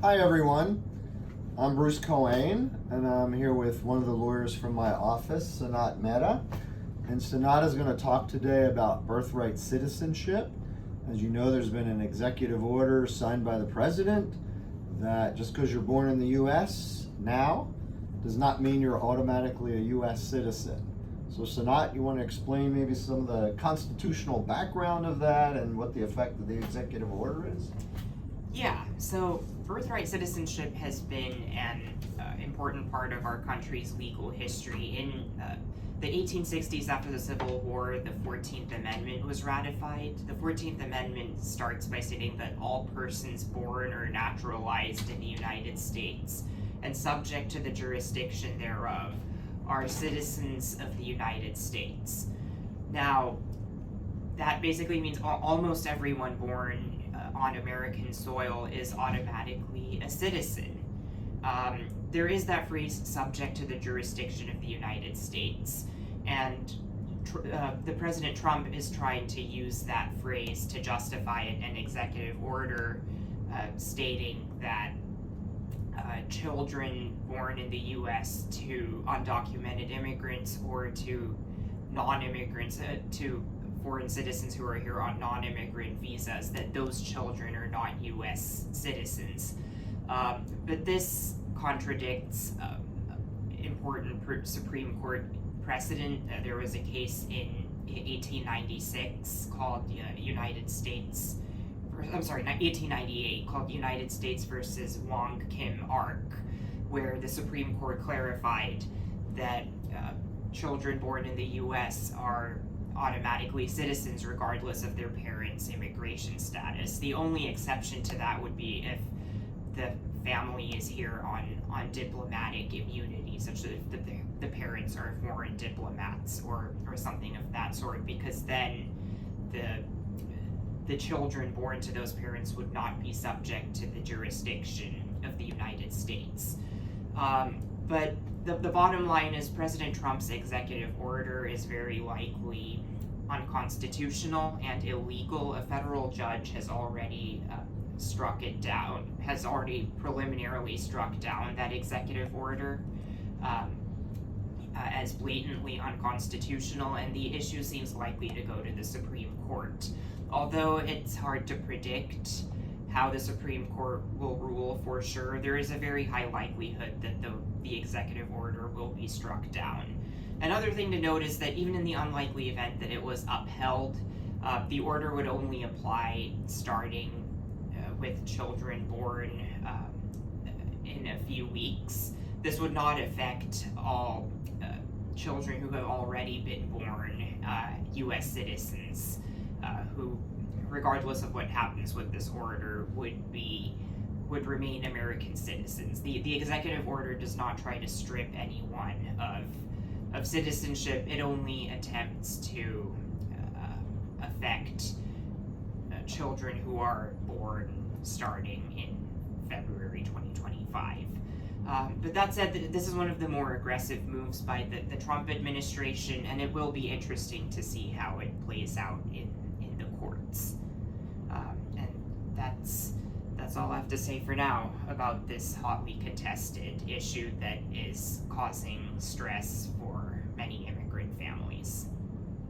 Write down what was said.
Hi everyone, I'm Bruce Cohen and I'm here with one of the lawyers from my office, Sanat Mehta. And Sanat is going to talk today about birthright citizenship. As you know, there's been an executive order signed by the president that just because you're born in the U.S. now does not mean you're automatically a U.S. citizen. So Sanat, you want to explain maybe some of the constitutional background of that and what the effect of the executive order is? Yeah, so birthright citizenship has been an important part of our country's legal history. In the 1860s, after the Civil War, the 14th Amendment was ratified. The 14th Amendment starts by stating that all persons born or naturalized in the United States and subject to the jurisdiction thereof are citizens of the United States. Now, that basically means almost everyone born on American soil is automatically a citizen. There is that phrase, subject to the jurisdiction of the United States, and the President Trump is trying to use that phrase to justify an executive order stating that children born in the U.S. to undocumented immigrants or to non-immigrants, to foreign citizens who are here on non-immigrant visas, that those children are not U.S. citizens. But this contradicts important Supreme Court precedent. There was a case in 1896 called United States, I'm sorry, 1898, called United States versus Wong Kim Ark, where the Supreme Court clarified that children born in the U.S. are automatically citizens regardless of their parents' immigration status. The only exception to that would be if the family is here on diplomatic immunity, such as if the parents are foreign diplomats or something of that sort, because then the children born to those parents would not be subject to the jurisdiction of the United States. But the bottom line is President Trump's executive order is very likely unconstitutional and illegal. A federal judge has already struck it down, has already preliminarily struck down that executive order as blatantly unconstitutional, and the issue seems likely to go to the Supreme Court. Although it's hard to predict how the Supreme Court will rule for sure, there is a very high likelihood that the executive order will be struck down. Another thing to note is that even in the unlikely event that it was upheld, the order would only apply starting with children born in a few weeks. This would not affect all children who have already been born U.S. citizens who, regardless of what happens with this order, would remain American citizens. The executive order does not try to strip anyone of citizenship. It only attempts to affect children who are born starting in February 2025. But that said, this is one of the more aggressive moves by the Trump administration, and it will be interesting to see how it plays out in the courts. And that's all I have to say for now about this hotly contested issue that is causing stress for